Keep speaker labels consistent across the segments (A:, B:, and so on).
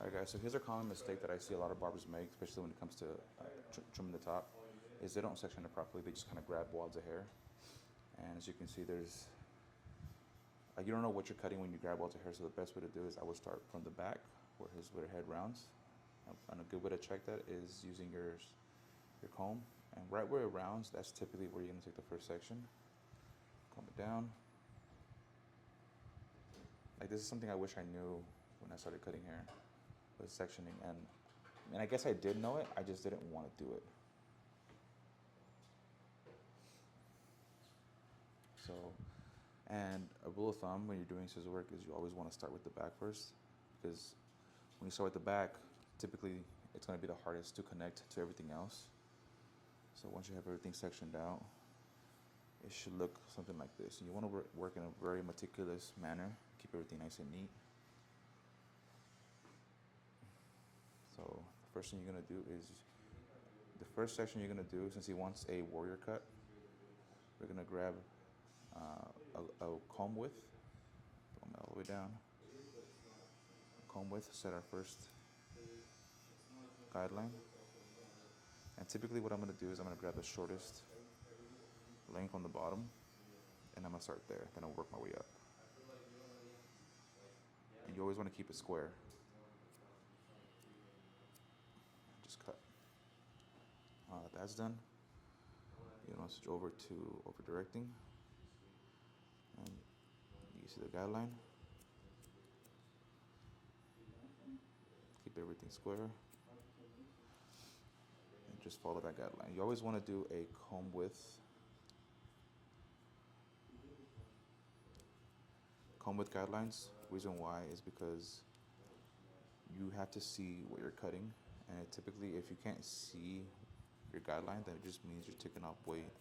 A: Alright guys, so here's a common mistake that I see a lot of barbers make, especially when it comes to trimming the top, is they don't section it properly. They just kind of grab wads of hair. And as you can see, there's, like, you don't know what you're cutting when you grab wads of hair, so the best way to do is I would start from the back where your head rounds. And a good way to check that is using your comb. And right where it rounds, that's typically where you're going to take the first section. Comb it down. Like, this is something I wish I knew when I started cutting hair, was sectioning. And I guess I did know it, I just didn't want to do it. So, and a rule of thumb when you're doing scissor work is you always want to start with the back first, because when you start with the back, typically it's going to be the hardest to connect to everything else. So once you have everything sectioned out, it should look something like this. And you want to work in a very meticulous manner, keep everything nice and neat. So the first thing you're going to do is, the first section you're going to do, since he wants a warrior cut, we're going to grab a comb width, boom, all the way down. Comb width, set our first guideline. And typically what I'm going to do is I'm going to grab the shortest length on the bottom, and I'm going to start there. Then I'll work my way up. And you always want to keep it square. Just cut. That's done. You want to switch over to overdirecting. And you see the guideline. Keep everything square. And just follow that guideline. You always want to do a comb width. Comb width guidelines. Reason why is because you have to see what you're cutting, and typically if you can't see your guideline, then it just means you're taking off weight.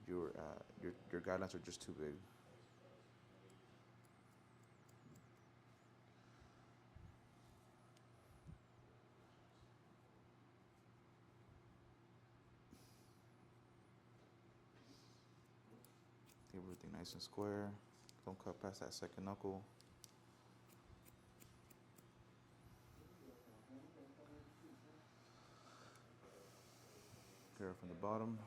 A: Your guidelines are just too big. Keep everything nice and square. Don't cut past that second knuckle. Hair from the bottom.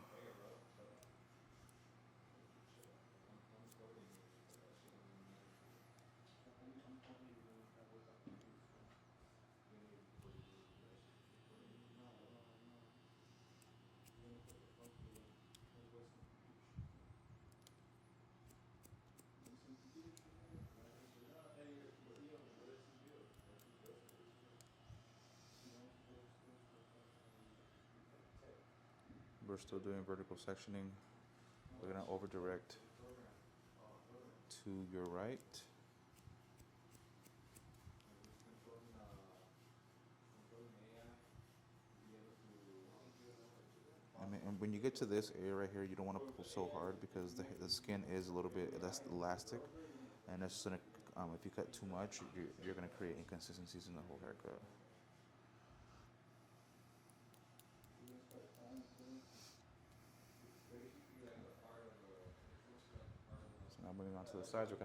A: We're still doing vertical sectioning. We're gonna over direct to your right. And when you get to this area right here, you don't want to pull so hard because the skin is a little bit less elastic, and that's gonna if you cut too much, you're gonna create inconsistencies in the whole haircut. So now moving on to the sides, we're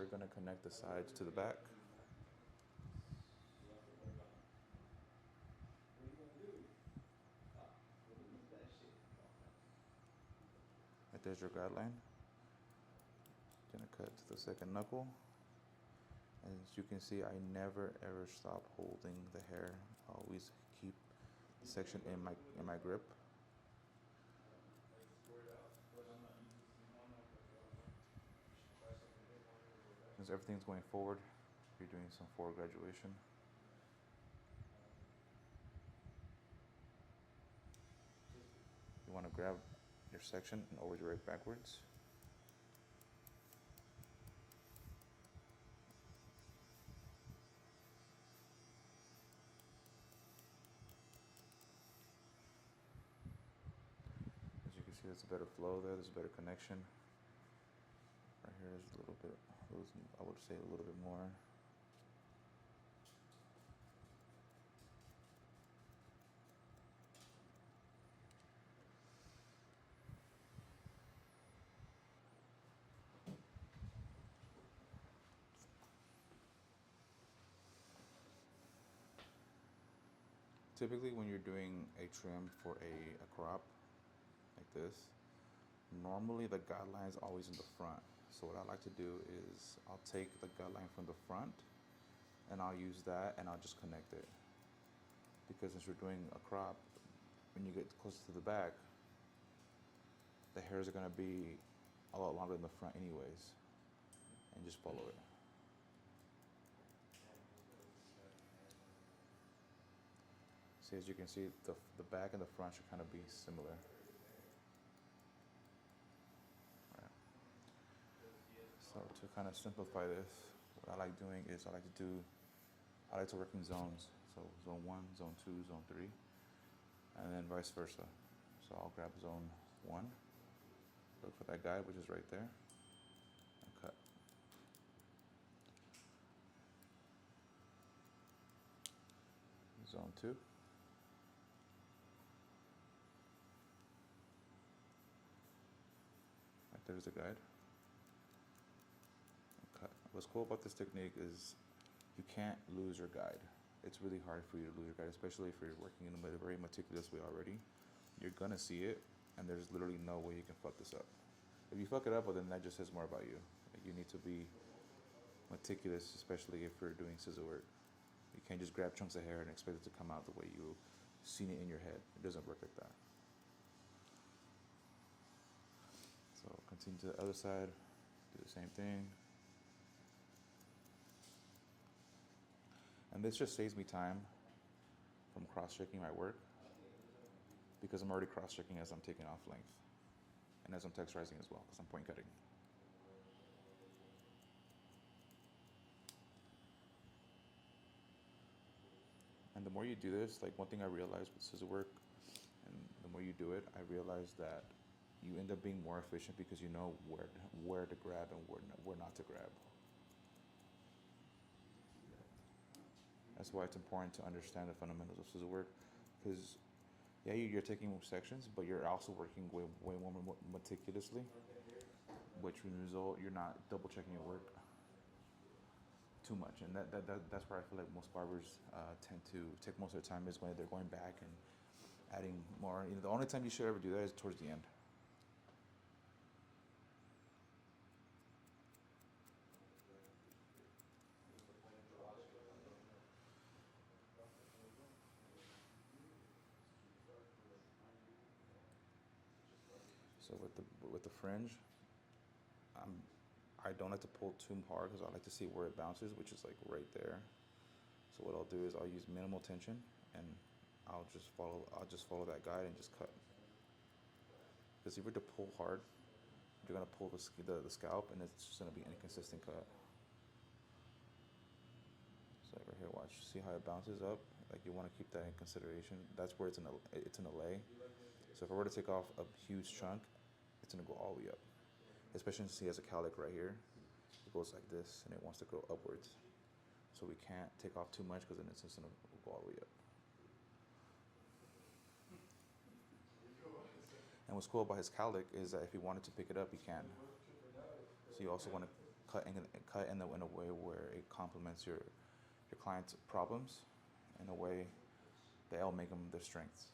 A: gonna connect the sides to the back. Right there's your guideline. Gonna cut to the second knuckle. As you can see, I never ever stop holding the hair. I always keep the section in my grip. Since everything's going forward, you're doing some forward graduation. You want to grab your section and over direct backwards. As you can see, there's a better flow there, there's a better connection. Right here is a little bit, I would say a little bit more. Typically, when you're doing a trim for a crop like this, normally the guideline is always in the front. So what I like to do is I'll take the guideline from the front and I'll use that and I'll just connect it. Because since you're doing a crop, when you get closer to the back, the hairs are going to be a lot longer in the front anyways. And just follow it. See, as you can see, the back and the front should kind of be similar. Right. So to kind of simplify this, what I like doing is I like to work in zones. So zone 1, zone 2, zone 3, and then vice versa. So I'll grab zone 1, look for that guide, which is right there, and cut. Zone 2. Right, there's the guide. And cut. What's cool about this technique is you can't lose your guide. It's really hard for you to lose your guide, especially if you're working in a very meticulous way already. You're gonna see it, and there's literally no way you can fuck this up. If you fuck it up, well, then that just says more about you. Like, you need to be meticulous, especially if you're doing scissor work. You can't just grab chunks of hair and expect it to come out the way you've seen it in your head. It doesn't work like that. So continue to the other side, do the same thing. And this just saves me time from cross-checking my work because I'm already cross-checking as I'm taking off length and as I'm texturizing as well because I'm point cutting. And the more you do this, like one thing I realized with scissor work, and the more you do it, I realized that you end up being more efficient because you know where to grab and where not to grab. That's why it's important to understand the fundamentals of scissor work, because yeah, you're taking sections, but you're also working way more meticulously, which in result you're not double checking your work too much, and that's where I feel like most barbers tend to take most of their time is when they're going back and adding more. You know, the only time you should ever do that is towards the end. So with the fringe, I don't like to pull too hard because I like to see where it bounces, which is like right there. So what I'll do is I'll use minimal tension and I'll just follow that guide and just cut. Because if you were to pull hard, you're gonna pull the scalp and it's just gonna be an inconsistent cut. So right here, watch, see how it bounces up? Like you want to keep that in consideration. That's where it's in a lay. So if I were to take off a huge chunk, it's gonna go all the way up. Especially since he has a cowlick right here, it goes like this and it wants to go upwards. So we can't take off too much because then it's just gonna go all the way up. And what's cool about his cowlick is that if he wanted to pick it up, he can. So you also want to cut in a way where it complements your client's problems in a way that'll make them their strengths.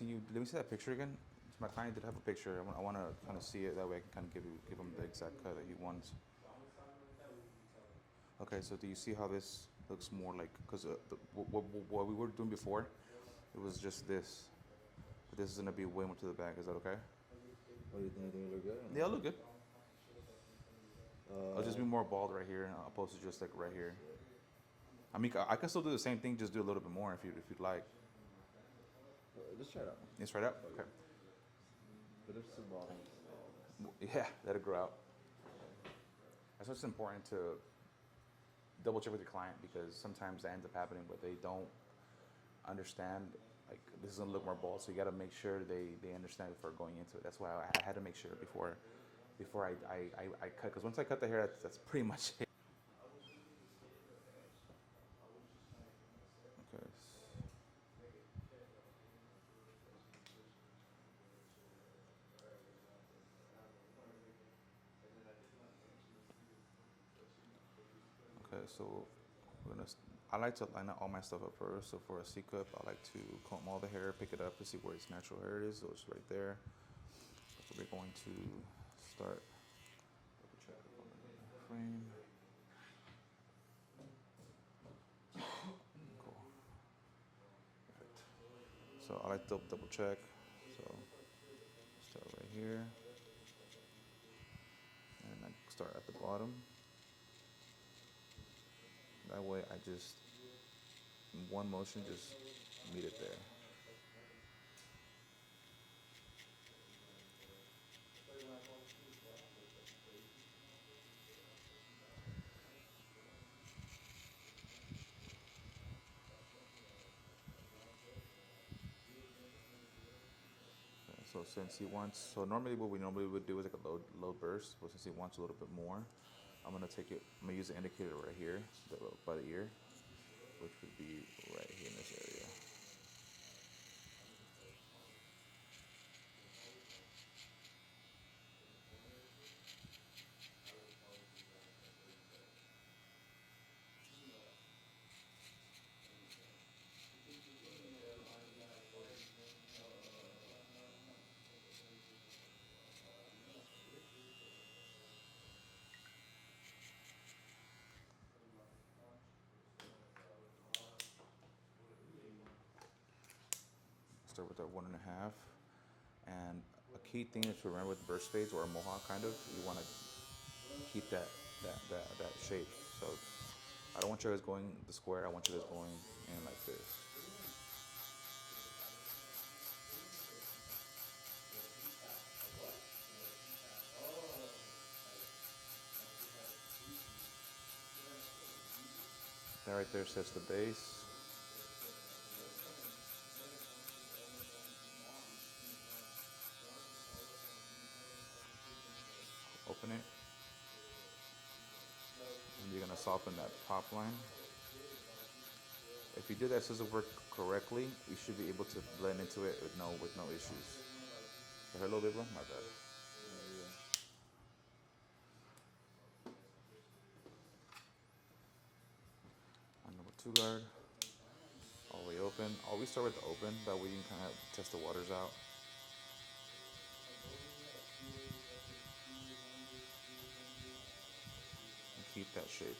A: Let me see that picture again. My client did have a picture. I want to kind of see it. That way I can kind of give him the exact cut that he wants. Okay, so do you see how this looks more like, because what we were doing before, it was just this. But this is going to be way more to the back. Is that okay?
B: What do you think? You look good?
A: Yeah, it'll look good. I'll just be more bald right here, opposed to just like right here. I mean, I can still do the same thing, just do a little bit more if you'd like.
B: Just try it out.
A: It's right up? Okay.
B: But it's too bald.
A: Yeah, let it grow out. That's why it's important to double check with your client, because sometimes that ends up happening, but they don't understand, like, this is gonna look more bald, so you gotta make sure they understand before going into it. That's why I had to make sure before I cut, because once I cut the hair, that's pretty much it. Okay. so I like to line out all my stuff up first. So for a C cup, I like to comb all the hair, pick it up to see where its natural hair is. So it's right there. So we're going to start. Double check on the frame. Cool. Perfect. So I like to double check. So start right here, and I start at the bottom. That way, I just in one motion just meet it there. So since he wants, so normally what we normally would do is like a low burst, but since he wants a little bit more, I'm gonna take it. I'm gonna use the indicator right here, by the ear, which would be right here in this area. Start with our 1.5, and a key thing is to remember with burst fades or a mohawk kind of, you want to keep that shape. So I don't want you guys going the square. I want you guys going in like this. That right there sets the base. Open it. And you're gonna soften that top line. If you did that scissor work correctly, you should be able to blend into it with no issues. You heard a little bit, bro? My bad. On number 2 guard, all the way open. Always start with the open, that way you can kind of test the waters out. And keep that shape.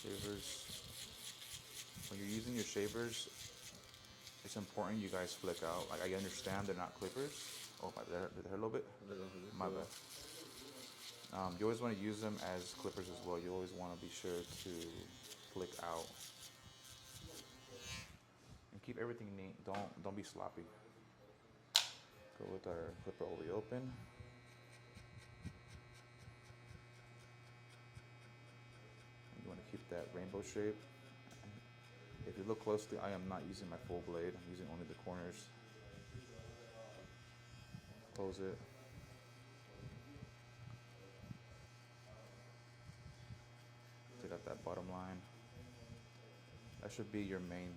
A: Shavers. When you're using your shavers, it's important you guys flick out. Like I understand they're not clippers. Oh my, did I hurt a little bit? My bad. You always want to use them as clippers as well. You always want to be sure to flick out and keep everything neat. Don't be sloppy. Go with our clipper all the way open. You want to keep that rainbow shape. If you look closely, I am not using my full blade. I'm using only the corners. Close it. Take out that bottom line. That should be your main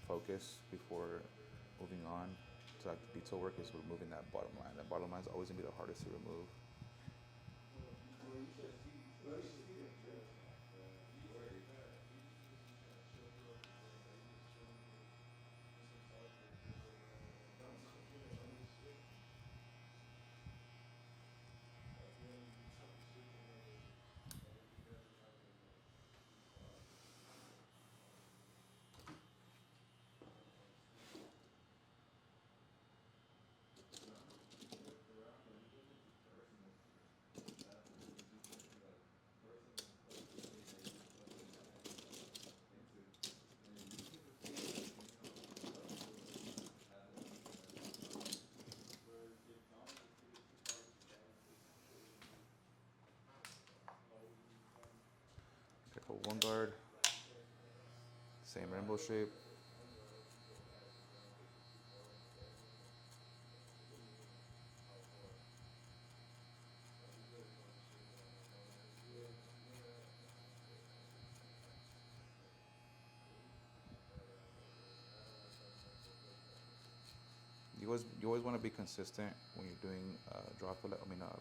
A: focus before moving on to like the detail work, is removing that bottom line. That bottom line is always gonna be the hardest to remove. Okay, for 1 guard, same rainbow shape. You always want to be consistent when you're doing drop fit.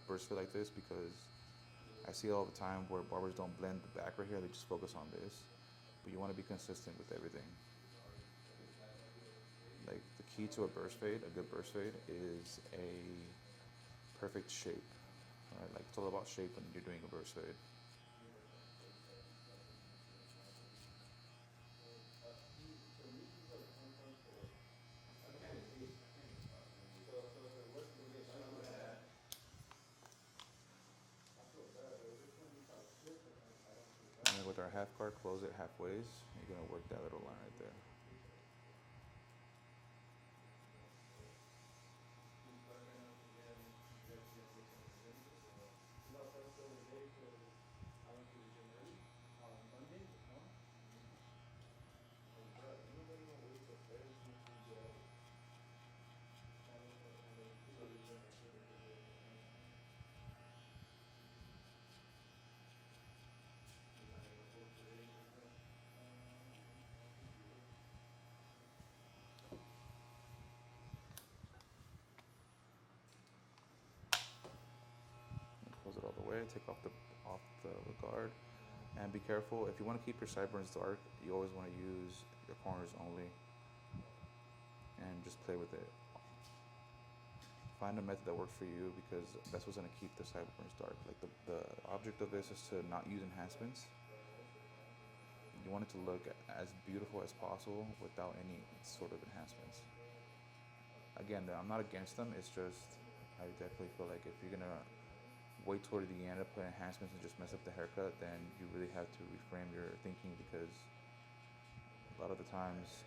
A: Burst fit like this, because I see all the time where barbers don't blend the back right here. They just focus on this. But you want to be consistent with everything. Like, the key to a burst fade, a good burst fade, is a perfect shape. Right? Like, it's all about shape when you're doing a burst fade. And with our half guard, close it halfways. You're gonna work that little line right there. Close it all the way. Take off the guard, and be careful. If you want to keep your sideburns dark, you always want to use your corners only, and just play with it. Find a method that works for you, because that's what's gonna keep the sideburns dark. Like, the object of this is to not use enhancements. You want it to look as beautiful as possible without any sort of enhancements. Again, I'm not against them. It's just, I definitely feel like if you're gonna wait toward the end to put enhancements and just mess up the haircut, then you really have to reframe your thinking, because a lot of the times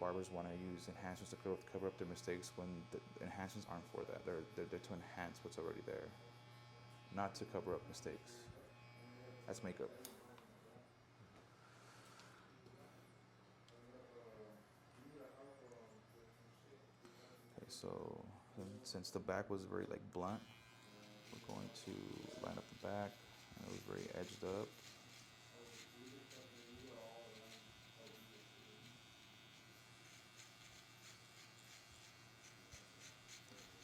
A: barbers want to use enhancements to cover up their mistakes, when the enhancements aren't for that. They're to enhance what's already there, not to cover up mistakes. That's makeup. Okay, so since the back was very like blunt, we're going to line up the back, and it was very edged up.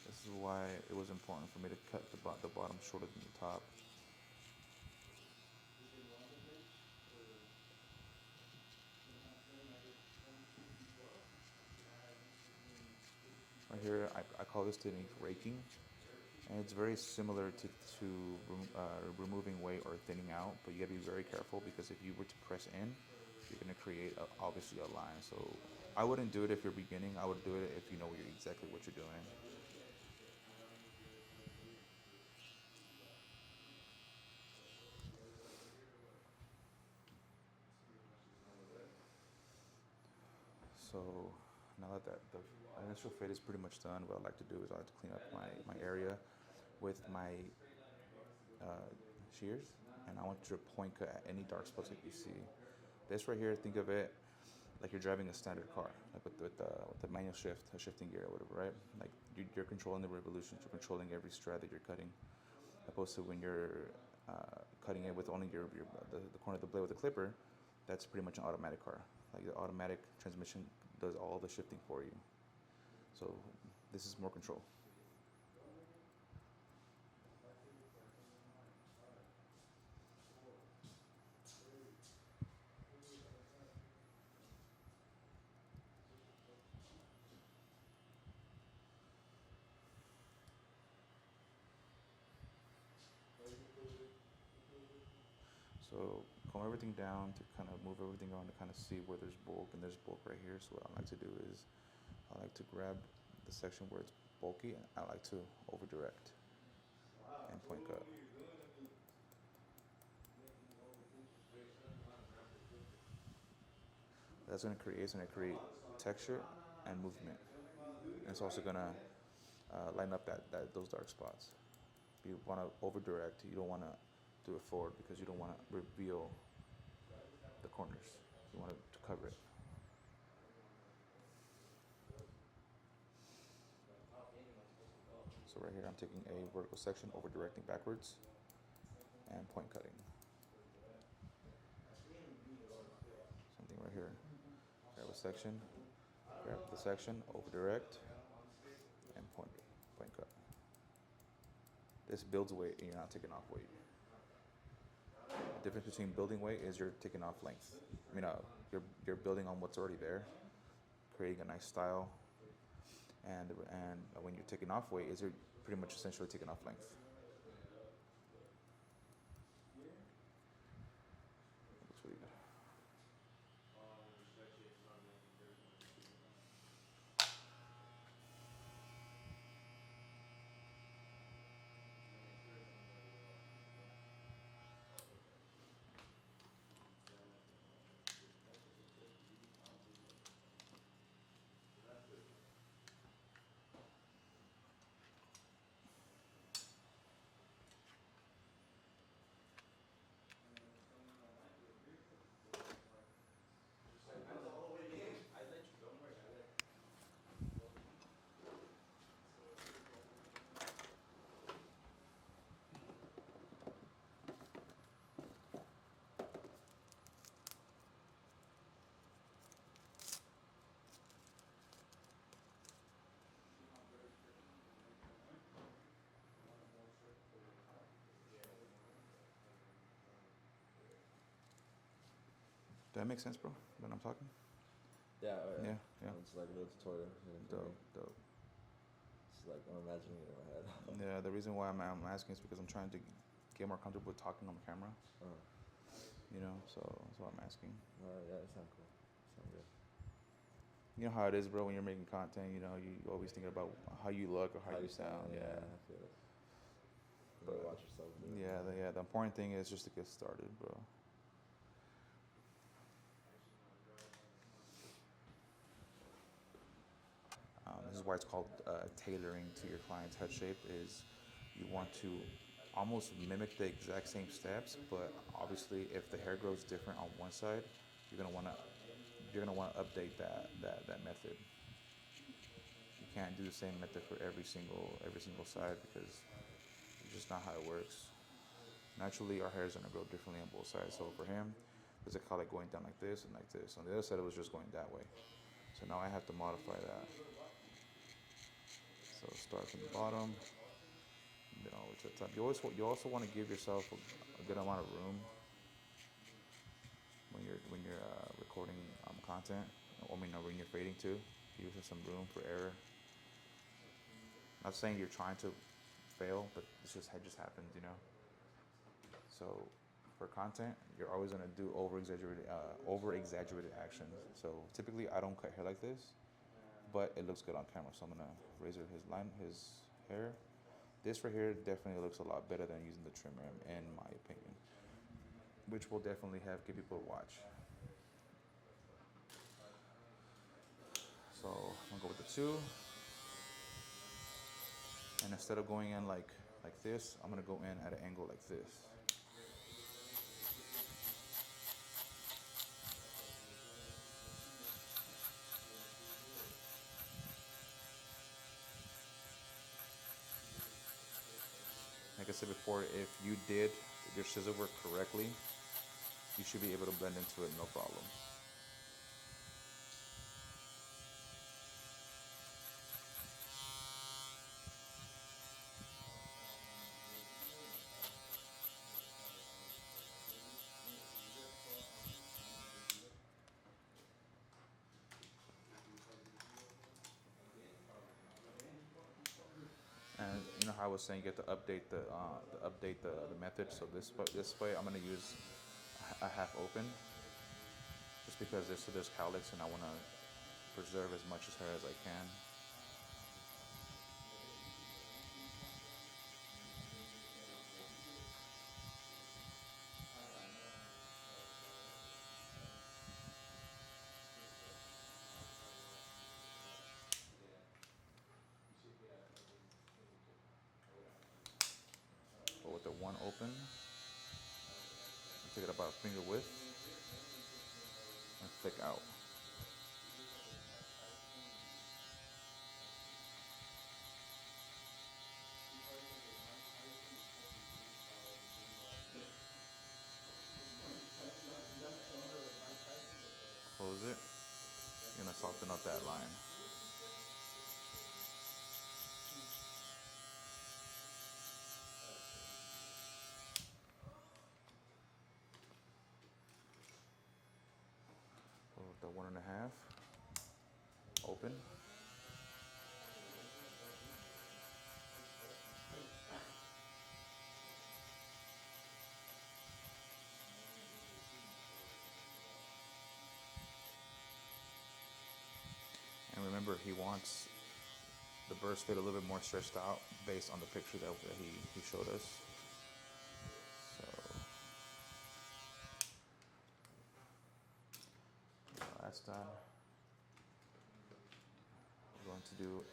A: This is why it was important for me to cut the bottom shorter than the top. Right here, I call this technique raking, and it's very similar to removing weight or thinning out, but you gotta be very careful, because if you were to press in, you're gonna create obviously a line. So I wouldn't do it if you're beginning. I would do it if you know exactly what you're doing. So now that the initial fade is pretty much done, what I like to do is I like to clean up my area with my shears, and I want you to point cut at any dark spots that you see. This right here, think of it like you're driving a standard car, like with the manual shift, a shifting gear or whatever, right? Like, you're controlling the revolutions, you're controlling every stride that you're cutting, opposed to when you're cutting it with only the corner of the blade with a clipper. That's pretty much an automatic car. Like, the automatic transmission does all the shifting for you. So this is more control. So comb everything down to kind of move everything around to kind of see where there's bulk, and there's bulk right here. So what I like to do is I like to grab the section where it's bulky, and I like to over direct and point cut. That's going to create texture and movement. And it's also going to line up those dark spots. You want to over direct. You don't want to do it forward, because you don't want to reveal the corners. You want to cover it. So right here, I'm taking a vertical section, over directing backwards, and point cutting. Same thing right here. Grab a section, grab the section, over direct, point cut. This builds weight and you're not taking off weight. The difference between building weight is you're taking off length. I mean, you're building on what's already there, creating a nice style. And when you're taking off weight, is you're pretty much essentially taking off length. Looks really good. Does that make sense, bro? When I'm talking?
B: Yeah,
A: Yeah, yeah.
B: It's like a little tutorial.
A: Dope, dope.
B: It's like I'm imagining it in my head.
A: Yeah, the reason why I'm asking is because I'm trying to get more comfortable with talking on the camera. You know, so that's why I'm asking.
B: Yeah, it sounds cool. Sound good.
A: You know how it is, bro, when you're making content, you know, you always thinking about how you look or how you sound. Yeah.
B: I feel it. You watch yourself do it.
A: Yeah, the important thing is just to get started, bro. This is why it's called tailoring to your client's head shape. Is you want to almost mimic the exact same steps, but obviously if the hair grows different on one side, you're gonna want to update that method. You can't do the same method for every single side because it's just not how it works. Naturally, our hair is gonna grow differently on both sides. So for him, there's a cowlick going down like this and like this. On the other side, it was just going that way. So now I have to modify that. So start from the bottom, and then all the way to the top. You also want to give yourself a good amount of room when you're recording content. I mean, when you're fading too. Give yourself some room for error. Not saying you're trying to fail, but it just happens, you know. So for content, you're always gonna do over exaggerated actions. So typically, I don't cut hair like this, but it looks good on camera. So I'm gonna razor his hair. This right here definitely looks a lot better than using the trimmer, in my opinion. Which will definitely get people to watch. So I'm gonna go with the 2. And instead of going in like this, I'm gonna go in at an angle like this. Like I said before, if you did your scissor work correctly, you should be able to blend into it no problem. And you know how I was saying you get to update the method. So this way I'm gonna use a half open, just because there's cowlicks and I want to preserve as much hair as I can. But with the one open, take it about finger width and flick out. Close it. You're gonna soften up that line. 1.5. Open. And remember, he wants the burst fit a little bit more stretched out based on the picture that he showed us. So that's done. We're going to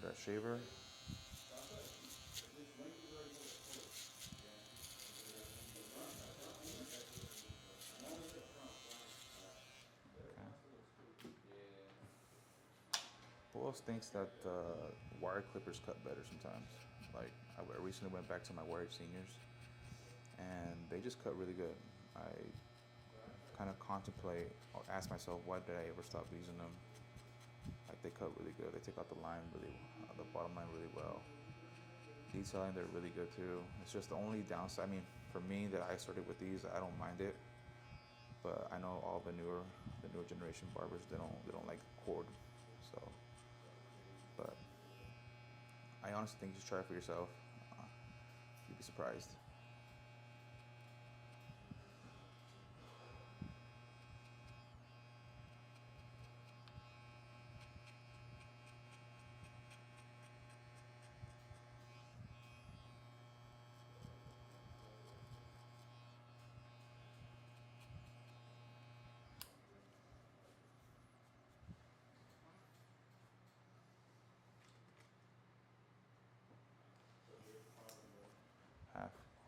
A: get our shaver. Who else thinks that wire clippers cut better sometimes? Like, I recently went back to my wired seniors, and they just cut really good. I kind of contemplate or ask myself, why did I ever stop using them? Like, they cut really good. They take out the line the bottom line really well. Detailing, they're really good too. It's just the only downside. I mean, for me, that I started with these, I don't mind it. But I know all the newer generation barbers, they don't like cord. So, but I honestly think just try it for yourself. You'd be surprised.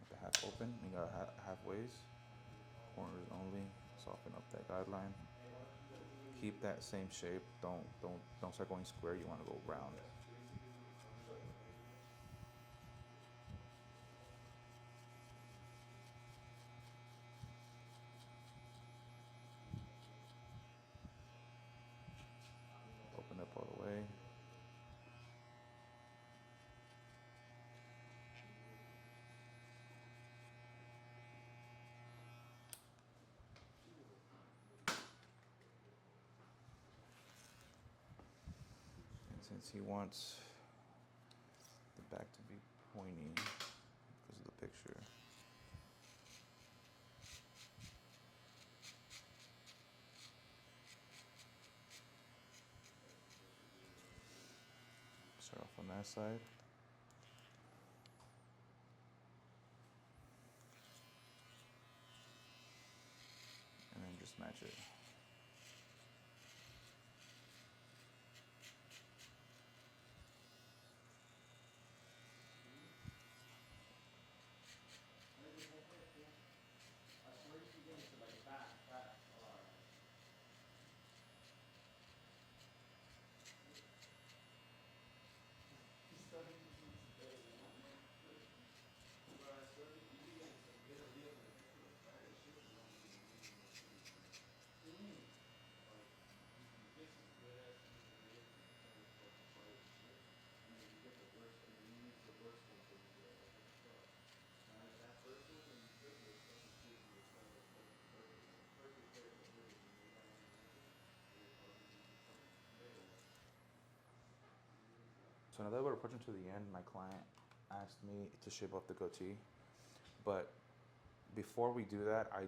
A: The half open. You got halfways, corners only. Soften up that guideline. Keep that same shape. Don't start going square. You want to go round. Open up all the way. Since he wants the back to be pointy because of the picture, start off on that side. And then just match it. So now that we're approaching to the end, my client asked me to shave off the goatee. But before we do that, I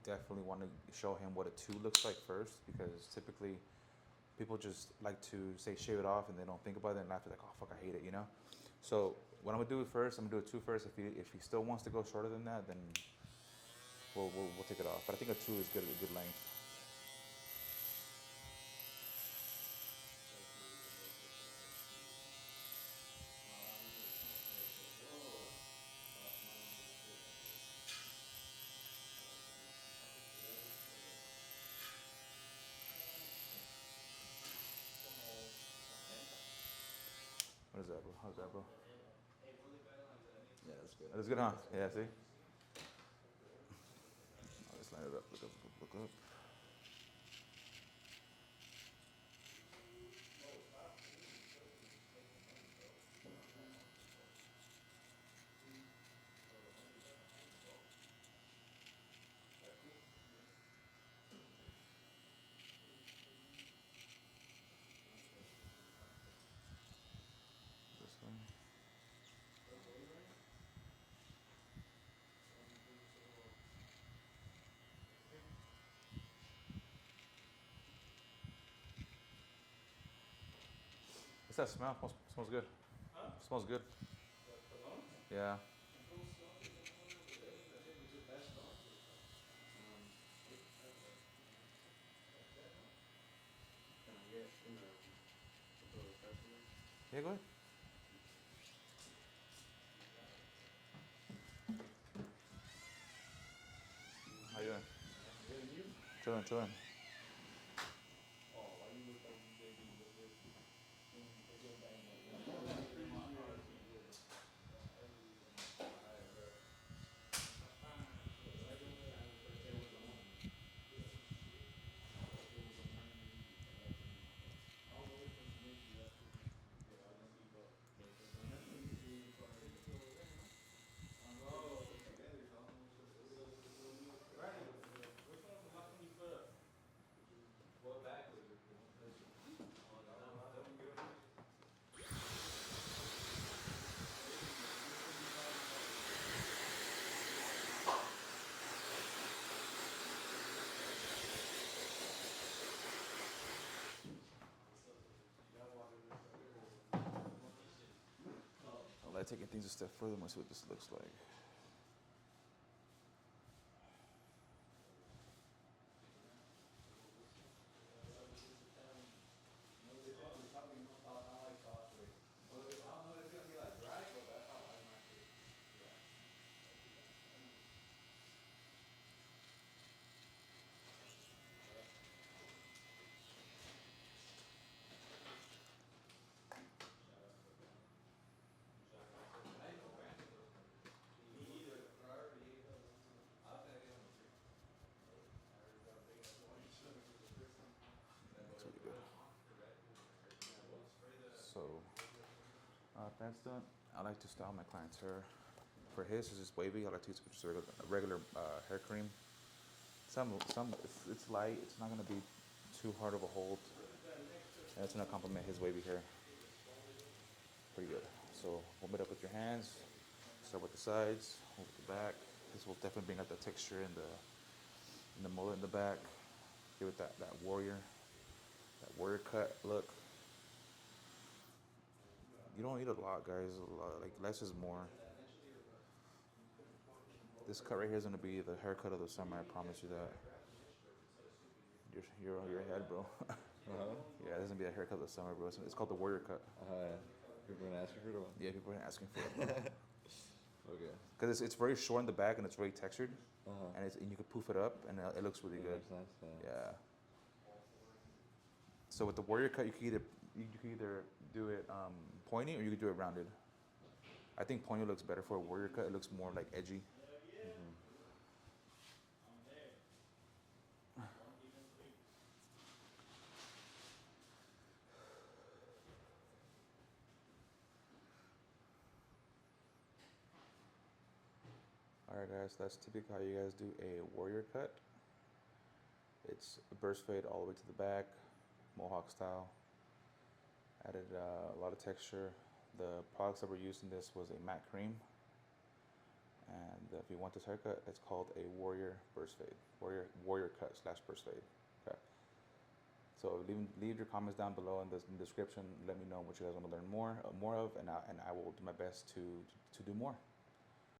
A: definitely want to show him what a 2 looks like first, because typically people just like to say shave it off and they don't think about it and after like, oh fuck, I hate it, you know? So what I'm gonna do first, I'm gonna do a 2 first. If he still wants to go shorter than that, then we'll take it off. But I think a 2 is good, a good length. What is that, bro? How's that, bro?
B: Yeah, that's good.
A: That's good, huh? Yeah, see? Let's line it up. Look up, look up. that smell? Smells good. Smells good. Yeah. Yeah, go ahead. How you doing? Chilling, chilling. I like taking things a step further. Let's see what this looks like. Looks really good. So, that's done. I like to style my client's hair. For his, it's just wavy. I like to use just a regular hair cream. It's light. It's not gonna be too hard of a hold, and it's gonna complement his wavy hair. Pretty good. So warm it up with your hands. Start with the sides, move with the back. This will definitely bring out the texture in the mullet in the back. Give it that warrior cut look. You don't need a lot, guys. Like less is more. This cut right here is gonna be the haircut of the summer. I promise you that. You're on your head, bro. Yeah, this is gonna be a haircut of the summer, bro. It's called the warrior cut.
B: People been asking for it.
A: Yeah, people are asking for it.
B: Okay.
A: Because it's very short in the back and it's very textured, and you can poof it up and it looks really good.
B: Looks nice.
A: Yeah. So with the warrior cut, you can either do it pointy or you can do it rounded. I think pointy looks better for a warrior cut. It looks more like edgy. Alright guys, that's typically how you guys do a warrior cut. It's a burst fade all the way to the back, Mohawk style. Added a lot of texture. The products that were used in this was a matte cream. And if you want this haircut, it's called a warrior burst fade. Warrior cut / burst fade. Okay. So leave your comments down below in the description. Let me know what you guys want to learn more of, and I will do my best to do more.